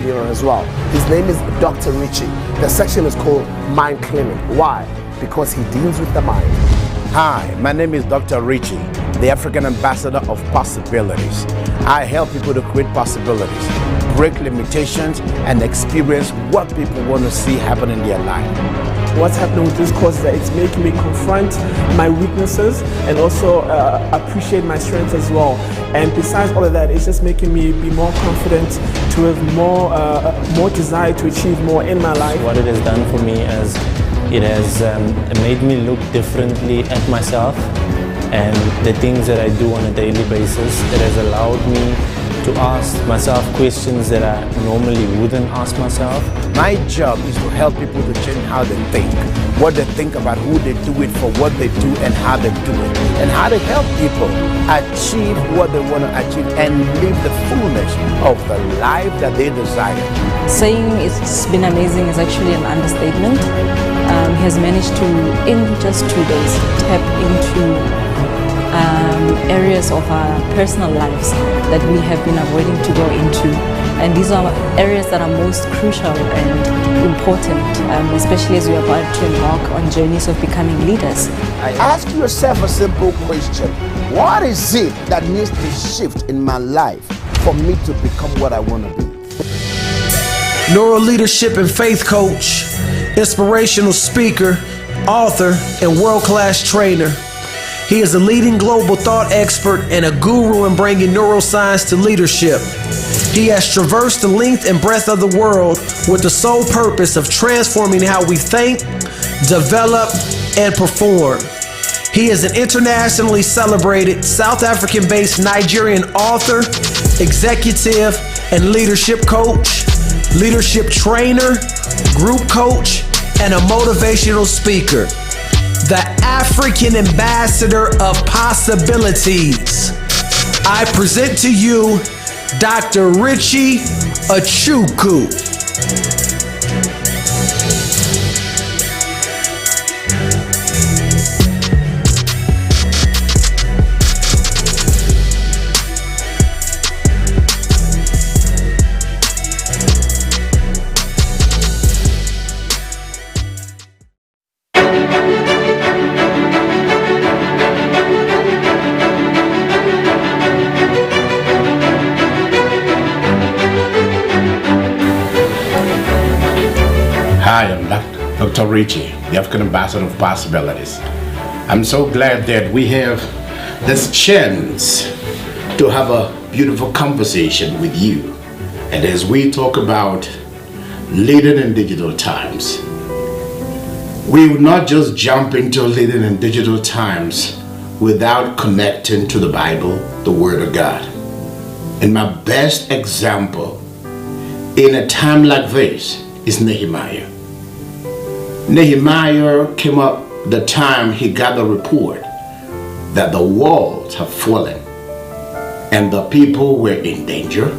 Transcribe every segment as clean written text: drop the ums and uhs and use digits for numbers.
opinion as well. His name is Dr. Richie. The section is called Mind Cleaning. Why? Because he deals with the mind. Hi, my name is Dr. Richie, the African ambassador of possibilities. I help people to create possibilities, break limitations, and experience what people want to see happen in their life. What's happening with this course is that it's making me confront my weaknesses and also appreciate my strengths as well. And besides all of that, it's just making me be more confident, to have more desire to achieve more in my life. What it has done for me is it has made me look differently at myself and the things that I do on a daily basis. It has allowed me to ask myself questions that I normally wouldn't ask myself. My job is to help people to change how they think, what they think about who they do it for, what they do and how they do it, and how to help people achieve what they want to achieve and live the fullness of the life that they desire. Saying it's been amazing is actually an understatement. He has managed to, in just 2 days, tap into areas of our personal lives that we have been avoiding to go into, and these are areas that are most crucial and important, especially as we are about to embark on journeys of becoming leaders. Ask yourself a simple question: what is it that needs to shift in my life for me to become what I want to be? Neuro leadership and faith coach, inspirational speaker, author, and world-class trainer. He is a leading global thought expert and a guru in bringing neuroscience to leadership. He has traversed the length and breadth of the world with the sole purpose of transforming how we think, develop, and perform. He is an internationally celebrated South African-based Nigerian author, executive and leadership coach, leadership trainer, group coach, and a motivational speaker. The African ambassador of possibilities. I present to you Dr. Richie Achukwu. Hi, I'm Dr. Richie, the African Ambassador of Possibilities. I'm so glad that we have this chance to have a beautiful conversation with you. And as we talk about leading in digital times, we will not just jump into leading in digital times without connecting to the Bible, the Word of God. And my best example in a time like this is Nehemiah. Nehemiah came up the time he got the report that the walls have fallen and the people were in danger,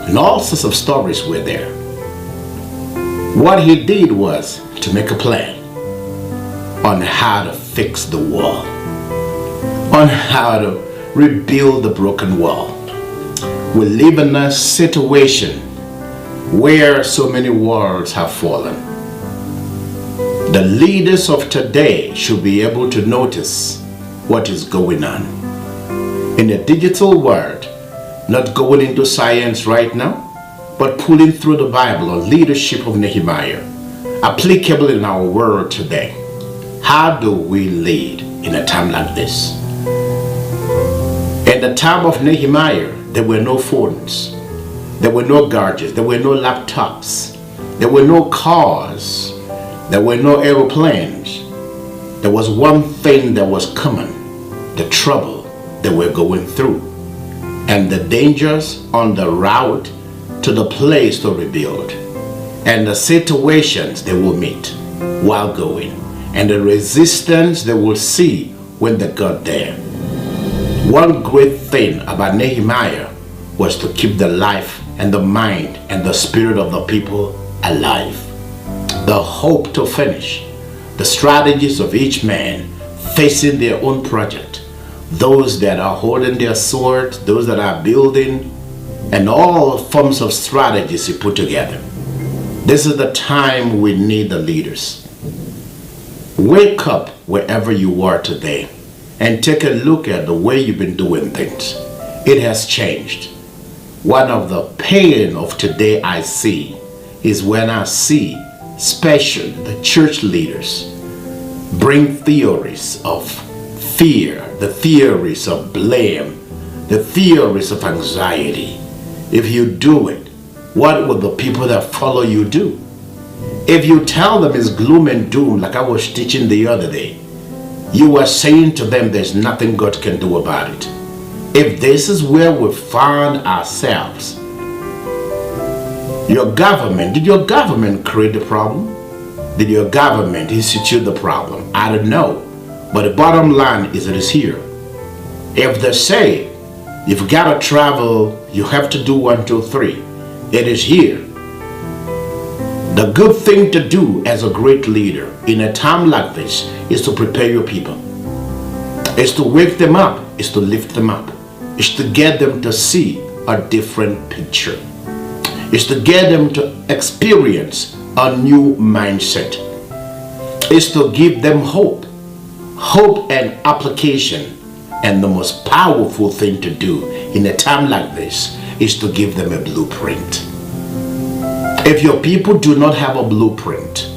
and all sorts of stories were there. What he did was to make a plan on how to fix the wall, on how to rebuild the broken wall. We live in a situation where so many walls have fallen. The leaders of today should be able to notice what is going on. In the digital world, not going into science right now, but pulling through the Bible or leadership of Nehemiah, applicable in our world today. How do we lead in a time like this? In the time of Nehemiah, there were no phones, there were no gadgets, there were no laptops, there were no cars, there were no aeroplanes. There was one thing that was common: the trouble they were going through and the dangers on the route to the place to rebuild, and the situations they will meet while going, and the resistance they will see when they got there. One great thing about Nehemiah was to keep the life and the mind and the spirit of the people alive. The hope to finish, the strategies of each man facing their own project, those that are holding their sword, those that are building, and all forms of strategies he put together. This is the time we need the leaders. Wake up wherever you are today and take a look at the way you've been doing things. It has changed. One of the pain of today I see is when I see, especially the church leaders, bring theories of fear, the theories of blame, the theories of anxiety. If you do it, what will the people that follow you do? If you tell them it's gloom and doom, like I was teaching the other day, you are saying to them there's nothing God can do about it. If this is where we found ourselves, did your government create the problem? Did your government institute the problem? I don't know. But the bottom line is it is here. If they say, you've got to travel, you have to do 1, 2, 3, it is here. The good thing to do as a great leader in a time like this is to prepare your people. It's to wake them up, it's to lift them up. It's to get them to see a different picture. It's to get them to experience a new mindset. It's to give them hope and application. And the most powerful thing to do in a time like this is to give them a blueprint. If your people do not have a blueprint,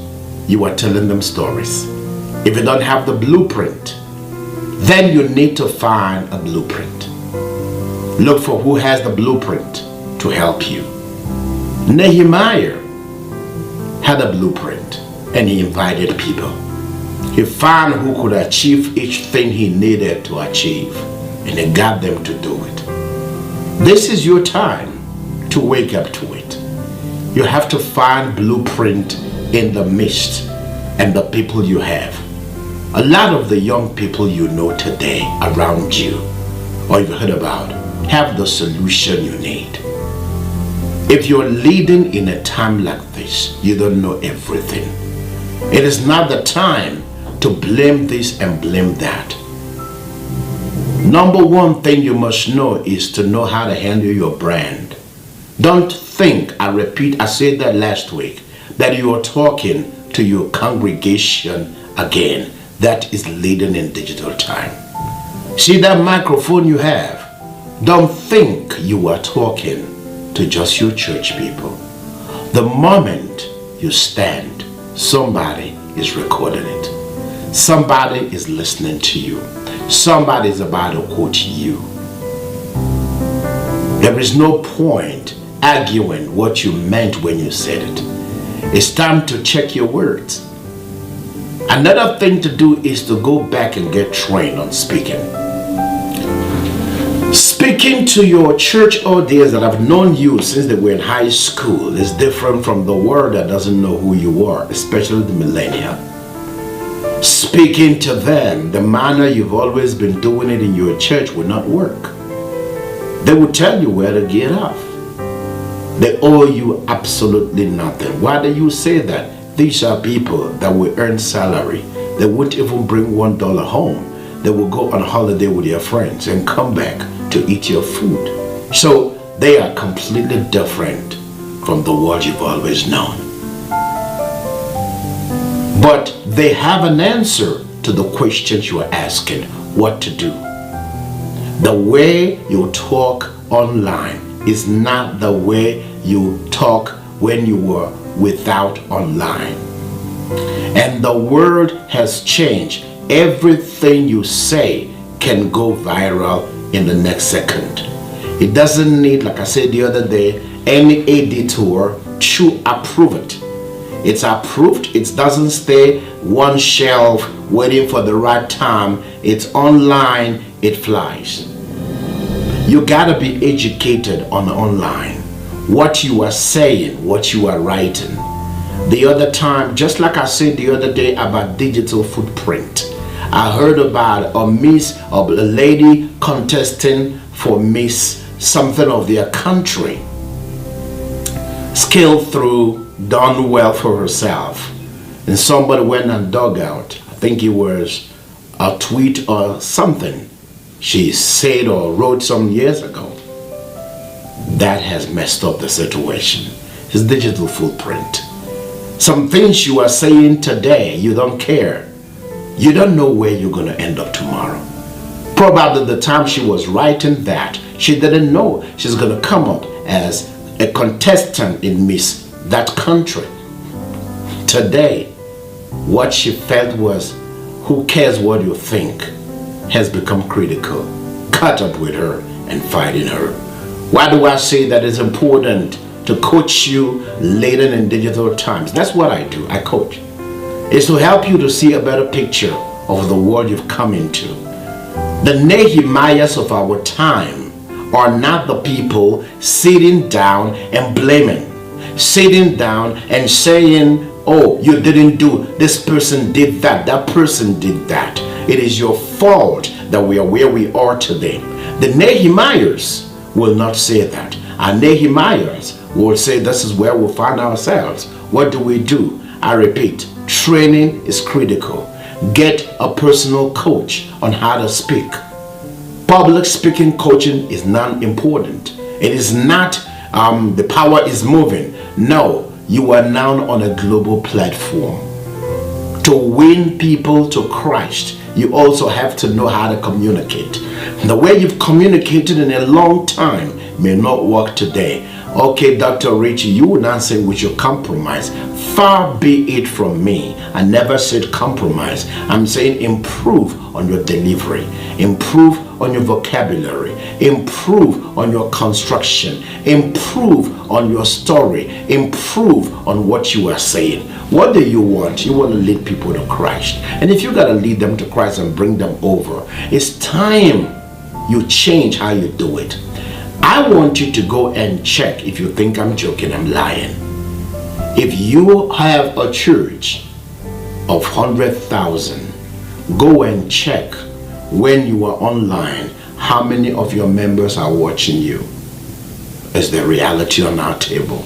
you are telling them stories. If you don't have the blueprint, then you need to find a blueprint. Look for who has the blueprint to help you. Nehemiah had a blueprint and he invited people. He found who could achieve each thing he needed to achieve, and he got them to do it. This is your time to wake up to it. You have to find blueprint in the midst and the people you have. A lot of the young people you know today around you, or you've heard about, have the solution you need. If you're leading in a time like this, you don't know everything. It is not the time to blame this and blame that. Number one thing you must know is to know how to handle your brand. Don't think, I repeat, I said that last week, that you are talking to your congregation again. That is leading in digital time. See that microphone you have? Don't think you are talking to just your church people. The moment you stand, somebody is recording it. Somebody is listening to you. Somebody is about to quote you. There is no point arguing what you meant when you said it. It's time to check your words. Another thing to do is to go back and get trained on speaking. Speaking to your church audience that have known you since they were in high school is different from the world that doesn't know who you are, especially the millennial. Speaking to them the manner you've always been doing it in your church will not work. They will tell you where to get off. They owe you absolutely nothing. Why do you say that? These are people that will earn salary. They won't even bring $1 home. They will go on holiday with their friends and come back to eat your food. So they are completely different from the world you've always known. But they have an answer to the questions you are asking, what to do. The way you talk online is not the way you talk when you were without online. And the world has changed. Everything you say can go viral in the next second. It doesn't need, like I said the other day, any editor to approve it. It's approved. It doesn't stay one shelf waiting for the right time. It's online. It flies. You gotta be educated on online. What you are saying, what you are writing. The other time, just like I said the other day about digital footprint, I heard about a lady contesting for Miss something of their country. Scaled through, done well for herself. And somebody went and dug out, I think it was a tweet or something she said or wrote some years ago. that has messed up the situation. It's digital footprint. Some things you are saying today, you don't care. You don't know where you're going to end up tomorrow. Probably the time she was writing that, she didn't know she's going to come up as a contestant in Miss that country. Today, what she felt was, who cares what you think, has become critical. Caught up with her and fighting her. Why do I say that it's important to coach you later in digital times? That's what I do. I coach. It's to help you to see a better picture of the world you've come into. The Nehemiahs of our time are not the people sitting down and blaming, sitting down and saying, oh, you didn't do, this person did that, that person did that. It is your fault that we are where we are today. The Nehemiahs will not say that. Our Nehemiahs will say this is where we'll find ourselves. What do? I repeat, training is critical. Get a personal coach on how to speak. Public speaking coaching is not important. It is not the power is moving. No, you are now on a global platform. To win people to Christ, you also have to know how to communicate. The way you've communicated in a long time may not work today. Okay, Dr. Richie, you will not say we should compromise. Far be it from me. I never said compromise. I'm saying improve on your delivery, improve on your vocabulary, improve on your construction, improve on your story, improve on what you are saying. What do you want? You want to lead people to Christ. And if you got to lead them to Christ and bring them over, it's time you change how you do it. I want you to go and check. If you think I'm joking, I'm lying. If you have a church of 100,000, go and check when you are online, how many of your members are watching you? Is there reality on our table?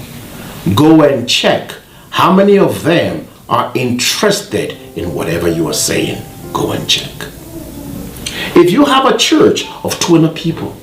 Go and check how many of them are interested in whatever you are saying. Go and check. If you have a church of 20 people,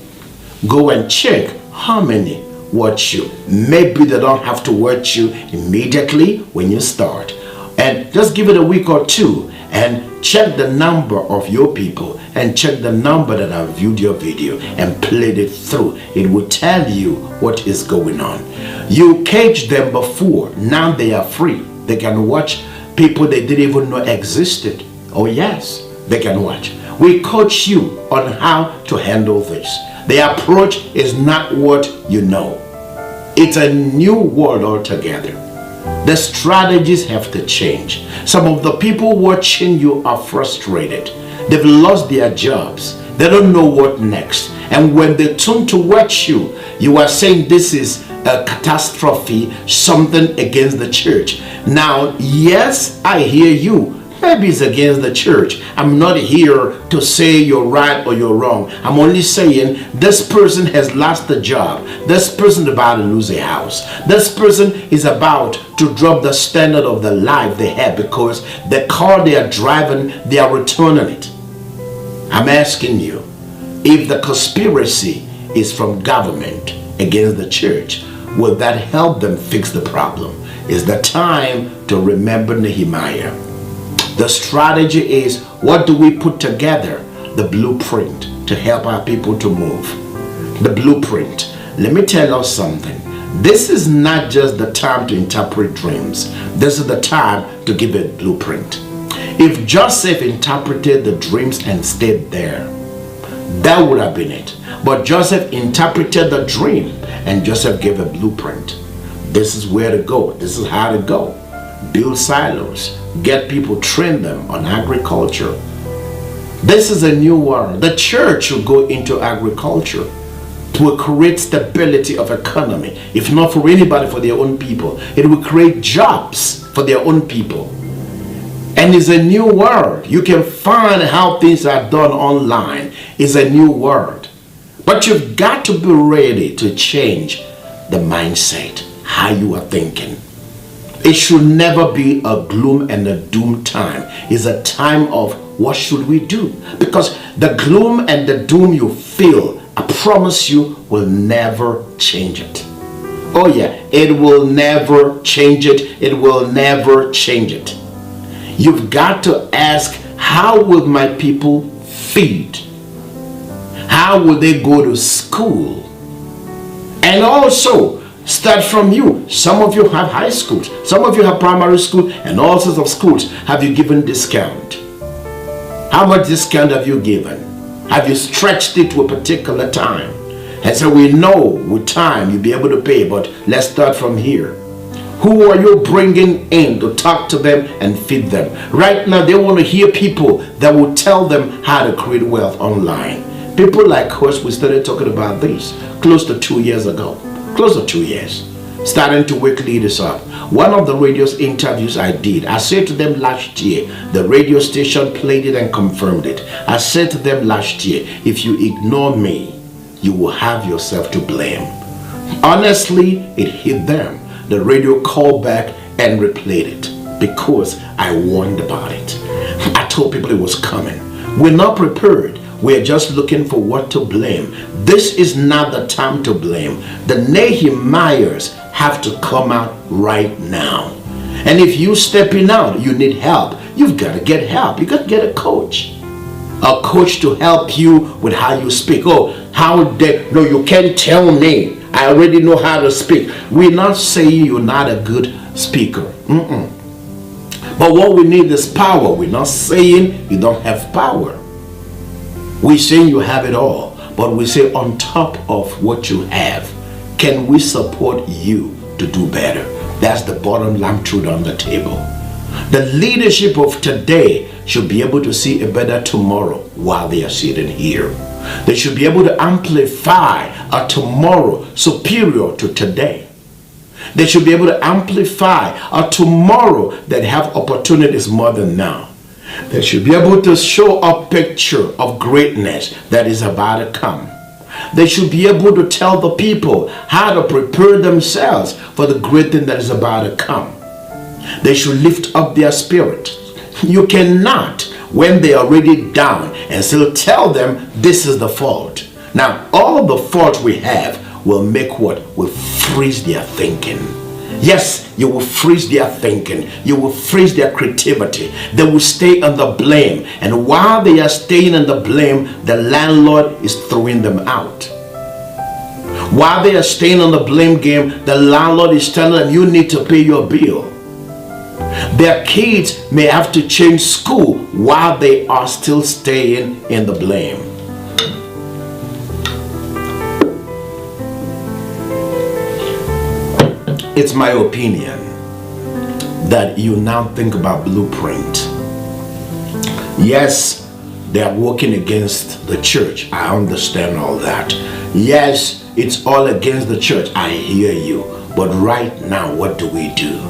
go and check how many watch you. Maybe they don't have to watch you immediately when you start. And just give it a week or two and check the number of your people and check the number that have viewed your video and played it through. It will tell you what is going on. You caged them before. Now they are free. They can watch people they didn't even know existed. Oh yes, they can watch. We coach you on how to handle this. The approach is not what you know. It's a new world altogether. The strategies have to change. Some of the people watching you are frustrated. They've lost their jobs. They don't know what next. And when they tune to watch you, you are saying this is a catastrophe, something against the church. Now, yes, I hear you. Maybe it's against the church. I'm not here to say you're right or you're wrong. I'm only saying this person has lost a job. This person is about to lose a house. This person is about to drop the standard of the life they have because the car they are driving, they are returning it. I'm asking you, if the conspiracy is from government against the church, will that help them fix the problem? It's the time to remember Nehemiah. The strategy is, what do we put together? The blueprint to help our people to move. The blueprint. Let me tell you something. This is not just the time to interpret dreams. This is the time to give a blueprint. If Joseph interpreted the dreams and stayed there, that would have been it. But Joseph interpreted the dream and Joseph gave a blueprint. This is where to go. This is how to go. Build silos. Get people, train them on agriculture. This is a new world. The church will go into agriculture. It will create stability of economy. If not for anybody, for their own people. It will create jobs for their own people. And it's a new world. You can find how things are done online. It's a new world. But you've got to be ready to change the mindset, how you are thinking. It should never be a gloom and a doom time. It's a time of what should we do? Because the gloom and the doom you feel, I promise you, will never change it. Oh yeah, it will never change it. It will never change it. You've got to ask, how will my people feed? How will they go to school? And also, start from you. Some of you have high schools. Some of you have primary school and all sorts of schools. Have you given discount? How much discount have you given? Have you stretched it to a particular time? And so we know with time you'll be able to pay, but let's start from here. Who are you bringing in to talk to them and feed them? Right now they want to hear people that will tell them how to create wealth online. People like us, we started talking about this close to 2 years ago. Close to 2 years. Starting to wake leaders up. One of the radio interviews I did, I said to them last year, the radio station played it and confirmed it. I said to them last year, if you ignore me, you will have yourself to blame. Honestly, it hit them. The radio called back and replayed it because I warned about it. I told people it was coming. We're not prepared. We're just looking for what to blame. This is not the time to blame. The Nehemiahs have to come out right now. And if you stepping out, you need help. You've got to get help. You got to get a coach. A coach to help you with how you speak. Oh, how dare, no, you can't tell me. I already know how to speak. We're not saying you're not a good speaker. But what we need is power. We're not saying you don't have power. We're saying you have it all. But we say on top of what you have, can we support you to do better? That's the bottom line truth on the table. The leadership of today should be able to see a better tomorrow while they are sitting here. They should be able to amplify a tomorrow superior to today. They should be able to amplify a tomorrow that have opportunities more than now. They should be able to show a picture of greatness that is about to come. They should be able to tell the people how to prepare themselves for the great thing that is about to come. They should lift up their spirit. You cannot, when they are already down, and still tell them this is the fault. Now, all the fault we have will make what? Will freeze their thinking. Yes, you will freeze their thinking. You will freeze their creativity. They will stay under blame. And while they are staying under blame, the landlord is throwing them out. While they are staying on the blame game, the landlord is telling them, you need to pay your bill. Their kids may have to change school while they are still staying in the blame. It's my opinion that you now think about blueprint. Yes, they are working against the church. I understand all that. Yes, it's all against the church. I hear you. But right now, what do we do?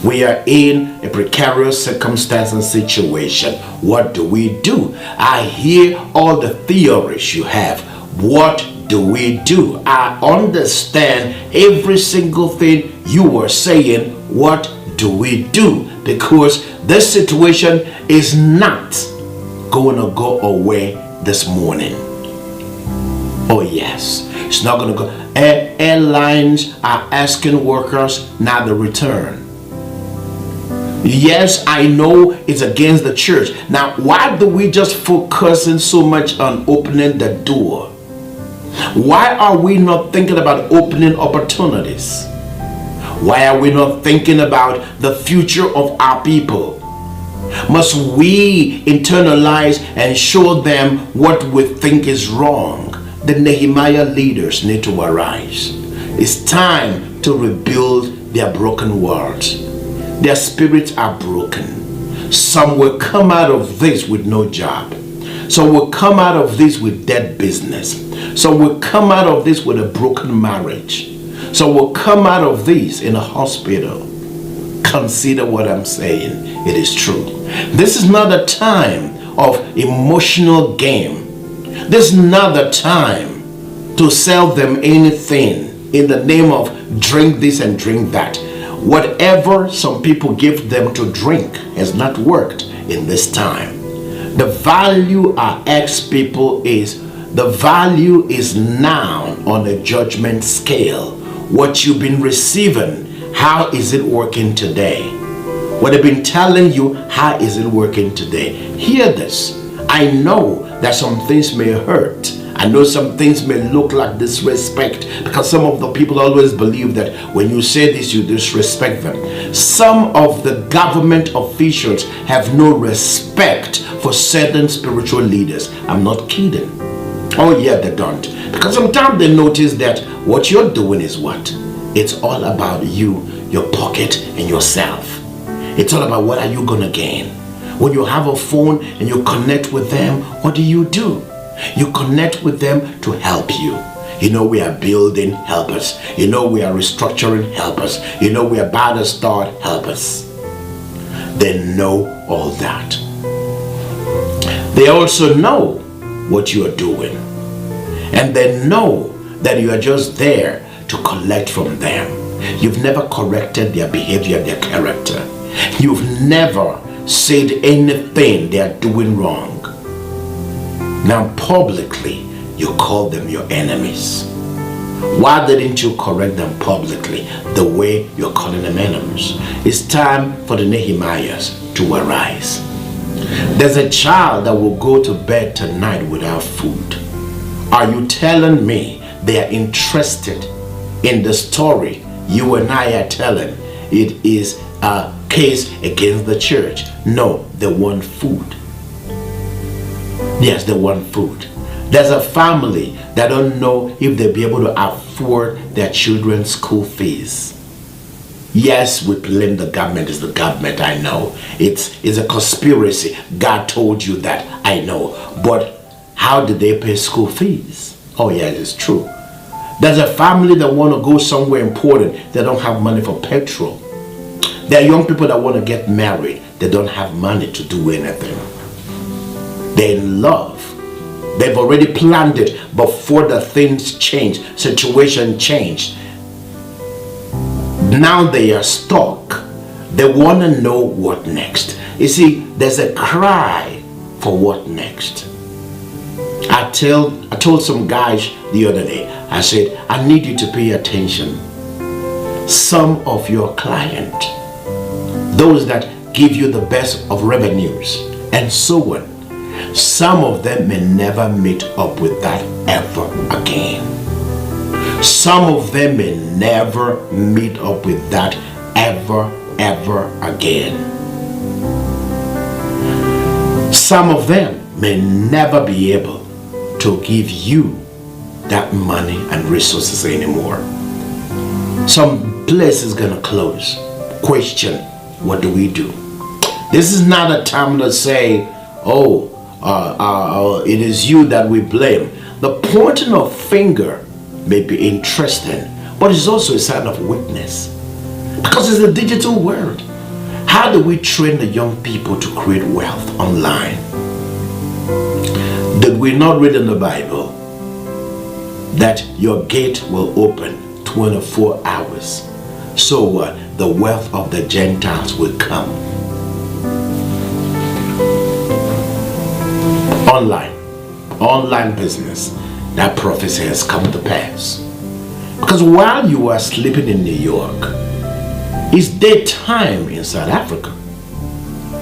We are in a precarious circumstance and situation. What do we do? I hear all the theories you have. What do we do? I understand every single thing you are saying. What do we do? Because this situation is not going to go away this morning. Oh yes, it's not going to go. Airlines are asking workers not to return. Yes, I know it's against the church. Now, why do we just focusing so much on opening the door? Why are we not thinking about opening opportunities? Why are we not thinking about the future of our people? Must we internalize and show them what we think is wrong? The Nehemiah leaders need to arise. It's time to rebuild their broken worlds. Their spirits are broken. Some will come out of this with no job. Some will come out of this with dead business. Some will come out of this with a broken marriage. Some will come out of this in a hospital. Consider what I'm saying. It is true. This is not a time of emotional game. This is not the time to sell them anything in the name of drink this and drink that. Whatever some people give them to drink has not worked in this time. The value I ask people is, The value is now on a judgment scale. What you've been receiving, how is it working today? What they've been telling you, how is it working today? Hear this. I know that some things may hurt. I know some things may look like disrespect, because some of the people always believe that when you say this, you disrespect them. Some of the government officials have no respect for certain spiritual leaders. I'm not kidding. Oh yeah, they don't. Because sometimes they notice that what you're doing is what? It's all about you, your pocket, and yourself. It's all about what are you gonna gain. When you have a phone and you connect with them, what do? You connect with them to help you. You know, we are building, help us. You know, we are restructuring, help us. You know, we are about to start, help us. They know all that. They also know what you are doing. And they know that you are just there to collect from them. You've never corrected their behavior, their character. You've never said anything they are doing wrong. Now publicly, you call them your enemies. Why didn't you correct them publicly the way you're calling them enemies? It's time for the Nehemiahs to arise. There's a child that will go to bed tonight without food. Are you telling me they are interested in the story you and I are telling? It is a case against the church. No, they want food. Yes, they want food. There's a family that don't know if they'll be able to afford their children's school fees. Yes, we blame the government. It's the government, I know. It's a conspiracy. God told you that, I know. But how did they pay school fees? Oh yeah, it's true. There's a family that want to go somewhere important. They don't have money for petrol. There are young people that want to get married. They don't have money to do anything. They're in love. They've already planned it before the things change, situation changed. Now they are stuck. They want to know what next. You see, there's a cry for what next. I told some guys the other day, I said, I need you to pay attention. Some of your clients, those that give you the best of revenues and so on, some of them may never meet up with that ever again. Some of them may never meet up with that ever again. Some of them may never be able to give you that money and resources anymore. Some place is gonna close. Question, what do we do? This is not a time to say, it is you that we blame. The pointing of finger may be interesting, but it's also a sign of weakness, because it's a digital world. How do we train the young people to create wealth online? Did we not read in the Bible that your gate will open 24 hours so the wealth of the Gentiles will come? Online business, that prophecy has come to pass. Because while you are sleeping in New York, it's daytime in South Africa.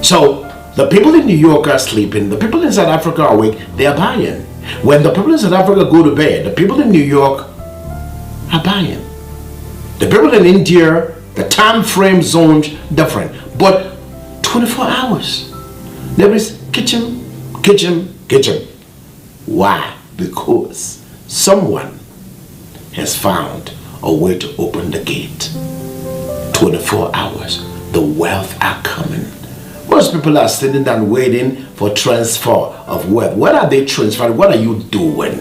So the people in New York are sleeping, the people in South Africa are awake, they are buying. When the people in South Africa go to bed, the people in New York are buying. The people in India, the time frame zones different, but 24 hours. There is kitchen. Why? Because someone has found a way to open the gate. 24 hours. The wealth are coming. Most people are sitting down waiting for transfer of wealth. What are they transferring? What are you doing?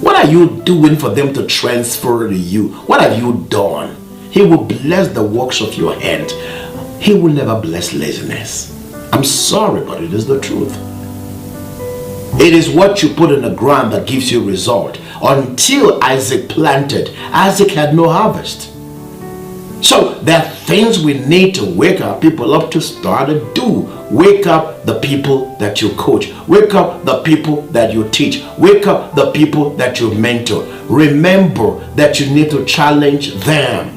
What are you doing for them to transfer to you? What have you done? He will bless the works of your hand. He will never bless laziness. I'm sorry, but it is the truth. It is what you put in the ground that gives you result. Until Isaac planted, Isaac had no harvest. So there are things we need to wake our people up to start to do. Wake up the people that you coach. Wake up the people that you teach. Wake up the people that you mentor. Remember that you need to challenge them.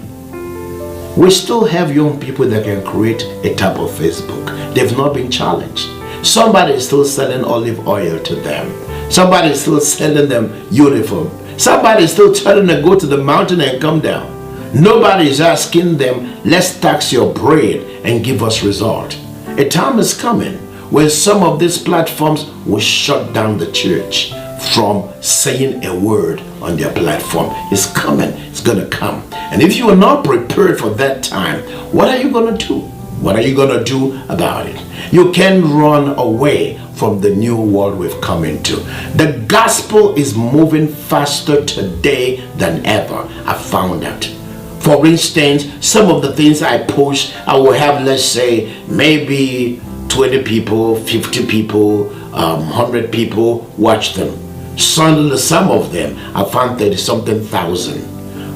We still have young people that can create a type of Facebook. They've not been challenged. Somebody is still selling olive oil to them. Somebody is still selling them uniform. Somebody is still telling them go to the mountain and come down. Nobody is asking them, let's tax your bread and give us result. A time is coming when some of these platforms will shut down the church from saying a word on their platform. It's coming. It's going to come. And if you are not prepared for that time, what are you going to do? What are you going to do about it? You can run away from the new world we've come into. The gospel is moving faster today than ever. I found out. For instance, some of the things I post, I will have, let's say, maybe 20 people, 50 people, 100 people watch them. Suddenly, some of them, I found 30-something thousand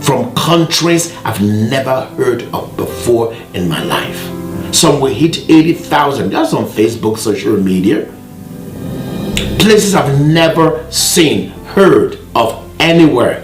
from countries I've never heard of before in my life. Some will hit 80,000. That's on Facebook, social media. Places I've never seen, heard of anywhere.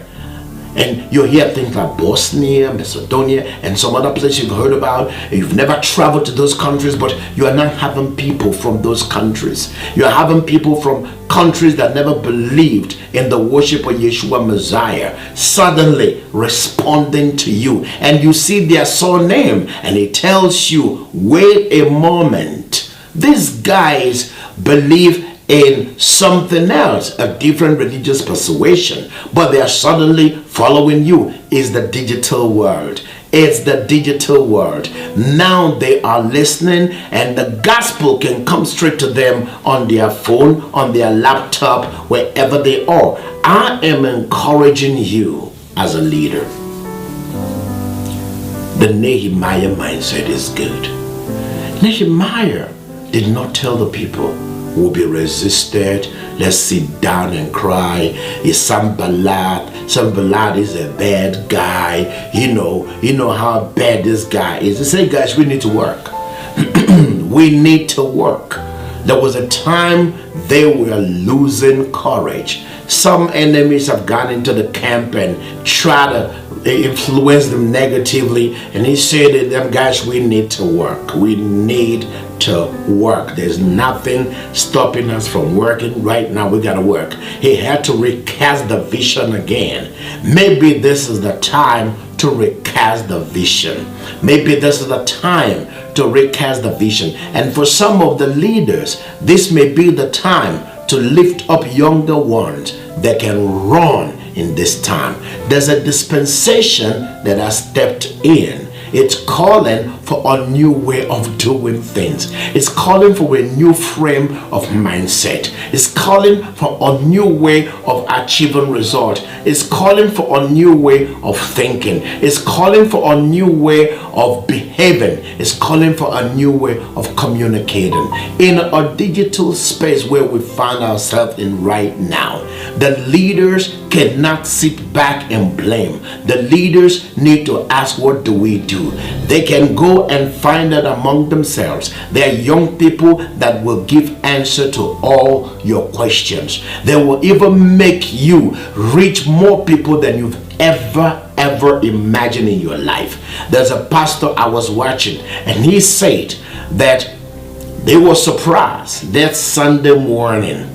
And you hear things like Bosnia, Macedonia, and some other places you've heard about. You've never traveled to those countries, but you are not having people from those countries. You're having people from countries that never believed in the worship of Yeshua Messiah suddenly responding to you. And you see their surname, and it tells you, wait a moment. These guys believe in something else, a different religious persuasion, but they are suddenly following you. Is the digital world. It's the digital world. Now they are listening, and the gospel can come straight to them on their phone, on their laptop, wherever they are. I am encouraging you as a leader. The Nehemiah mindset is good. Nehemiah did not tell the people, will be resisted, let's sit down and cry. It's Sanballat is a bad guy. You know how bad this guy is. They say, guys, we need to work. We need to work. There was a time they were losing courage. Some enemies have gone into the camp and try to influence them negatively, and he said to them, guys, we need to work. We need to work. There's nothing stopping us from working. Right now we gotta work. He had to recast the vision again. Maybe this is the time to recast the vision. Maybe this is the time to recast the vision. And for some of the leaders, this may be the time to lift up younger ones that can run in this time. There's a dispensation that has stepped in. It's calling for a new way of doing things. It's calling for a new frame of mindset. It's calling for a new way of achieving results. It's calling for a new way of thinking. It's calling for a new way of behaving. It's calling for a new way of communicating. In a digital space where we find ourselves in right now, the leaders cannot sit back and blame. The leaders need to ask, what do we do? They can go and find out among themselves. There are young people that will give answer to all your questions. They will even make you reach more people than you've ever imagined in your life. There's a pastor I was watching, and he said that they were surprised that Sunday morning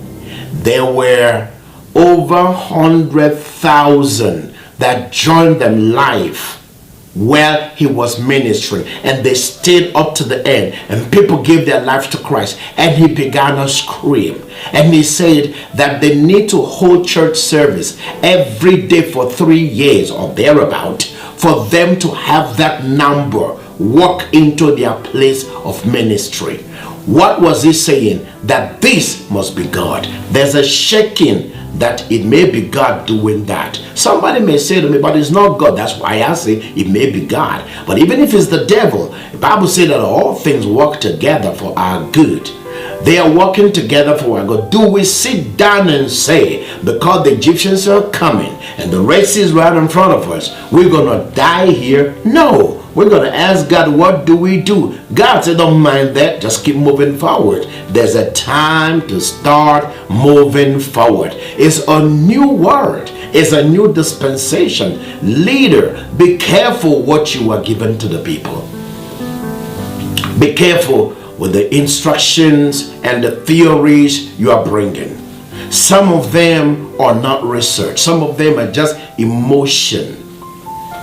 there were over 100,000 that joined them live while he was ministering, and they stayed up to the end, and people gave their life to Christ, and he began to scream, and he said that they need to hold church service every day for 3 years or thereabout for them to have that number walk into their place of ministry. What was he saying? That this must be God. There's a shaking that it may be God doing that. Somebody may say to me, but it's not God. That's why I say it may be God. But even if it's the devil, the Bible says that all things work together for our good. They are working together for our good. Do we sit down and say, because the Egyptians are coming and the Red Sea is right in front of us, we're going to die here? No. we're going to ask God, what do we do? God said, don't mind that. Just keep moving forward. There's a time to start moving forward. It's a new word. It's a new dispensation. Leader, be careful what you are giving to the people. Be careful with the instructions and the theories you are bringing. Some of them are not research. Some of them are just emotion.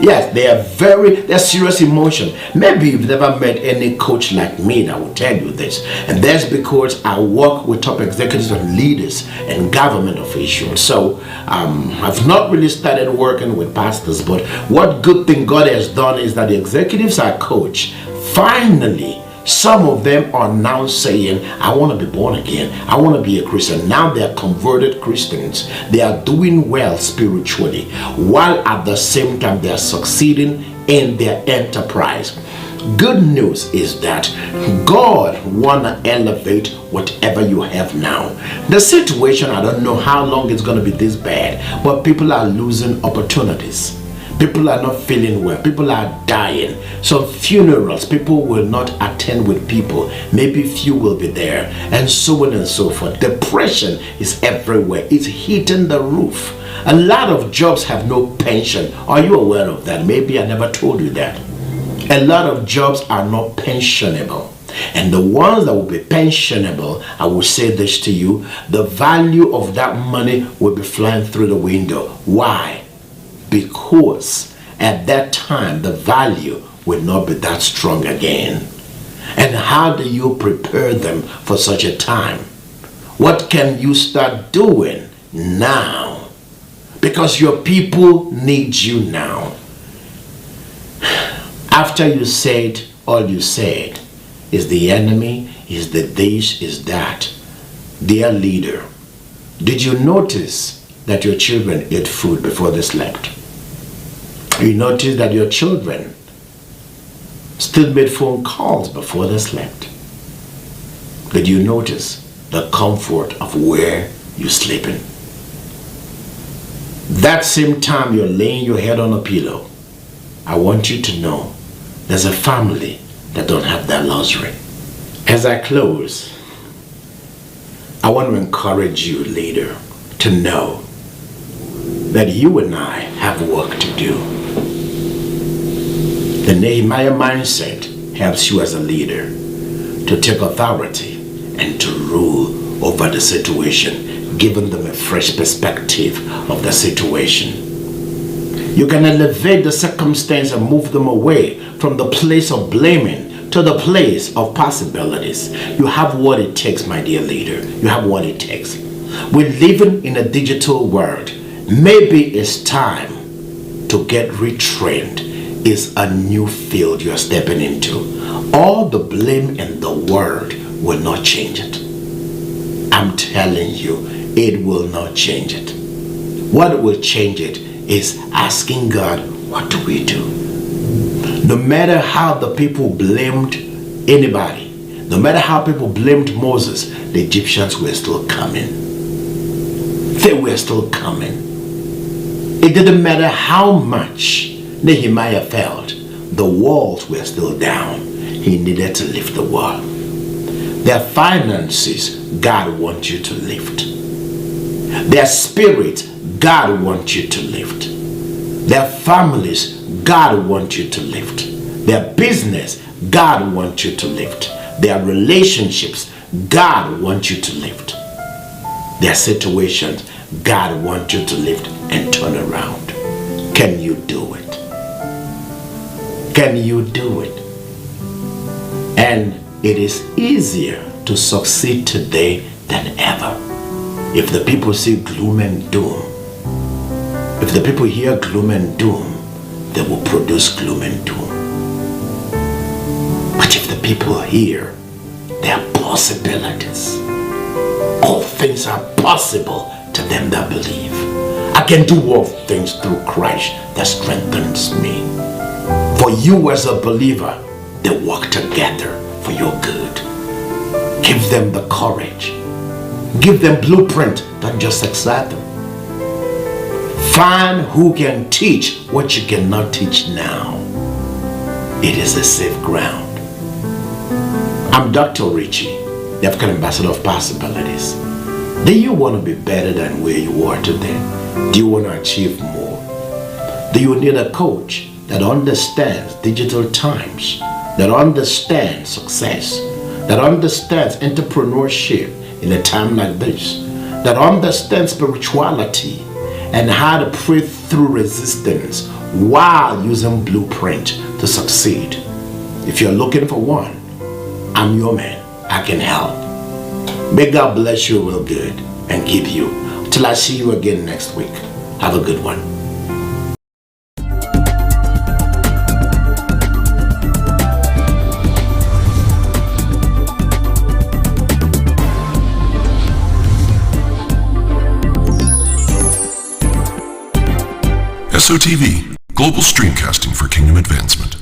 Yes, they're serious emotion. Maybe you've never met any coach like me that will tell you this. And that's because I work with top executives and leaders and government officials. So I've not really started working with pastors, but what good thing God has done is that the executives I coach, finally, some of them are now saying, I want to be born again. I want to be a Christian. Now they are converted Christians. They are doing well spiritually, while at the same time they are succeeding in their enterprise. Good news is that God want to elevate whatever you have now. The situation, I don't know how long it's going to be this bad, but people are losing opportunities. People are not feeling well. People are dying. Some funerals, people will not attend with people. Maybe few will be there, and so on and so forth. Depression is everywhere. It's hitting the roof. A lot of jobs have no pension. Are you aware of that? Maybe I never told you that. A lot of jobs are not pensionable. And the ones that will be pensionable, I will say this to you, the value of that money will be flying through the window. Why? Because at that time the value will not be that strong again. And how do you prepare them for such a time? What can you start doing now? Because your people need you now. After you said all you said, is the enemy, is the this, is that. Dear leader, did you notice that your children ate food before they slept? You notice that your children still made phone calls before they slept. Did you notice the comfort of where you're sleeping? That same time you're laying your head on a pillow, I want you to know there's a family that don't have that luxury. As I close, I want to encourage you, leader, to know that you and I have work to do. The Nehemiah mindset helps you as a leader to take authority and to rule over the situation, giving them a fresh perspective of the situation. You can elevate the circumstance and move them away from the place of blaming to the place of possibilities. You have what it takes, my dear leader. You have what it takes. We're living in a digital world. Maybe it's time to get retrained. It's a new field you're stepping into. All the blame in the world will not change it. I'm telling you, it will not change it. What will change it is asking God, what do we do? No matter how the people blamed anybody, no matter how people blamed Moses, the Egyptians were still coming. They were still coming. It didn't matter how much Nehemiah felt, the walls were still down. He needed to lift the wall. Their finances, God wants you to lift. Their spirit, God wants you to lift. Their families, God wants you to lift. Their business, God wants you to lift. Their relationships, God wants you to lift. Their situations, God wants you to lift and turn around. Can you do it? Can you do it? And it is easier to succeed today than ever. If the people see gloom and doom, if the people hear gloom and doom, they will produce gloom and doom. But if the people hear there are possibilities, all things are possible to them that believe. I can do all things through Christ that strengthens me. For you as a believer, they work together for your good. Give them the courage. Give them blueprint, don't just accept them. Find who can teach what you cannot teach now. it is a safe ground. I'm Dr. Richie, the African Ambassador of Possibilities. Do you want to be better than where you are today? Do you want to achieve more? Do you need a coach that understands digital times, that understands success, that understands entrepreneurship in a time like this, that understands spirituality and how to break through resistance while using blueprint to succeed? If you're looking for one, I'm your man. I can help. May God bless you real good and keep you. Till I see you again next week. Have a good one. SOTV, Global Streamcasting for Kingdom Advancement.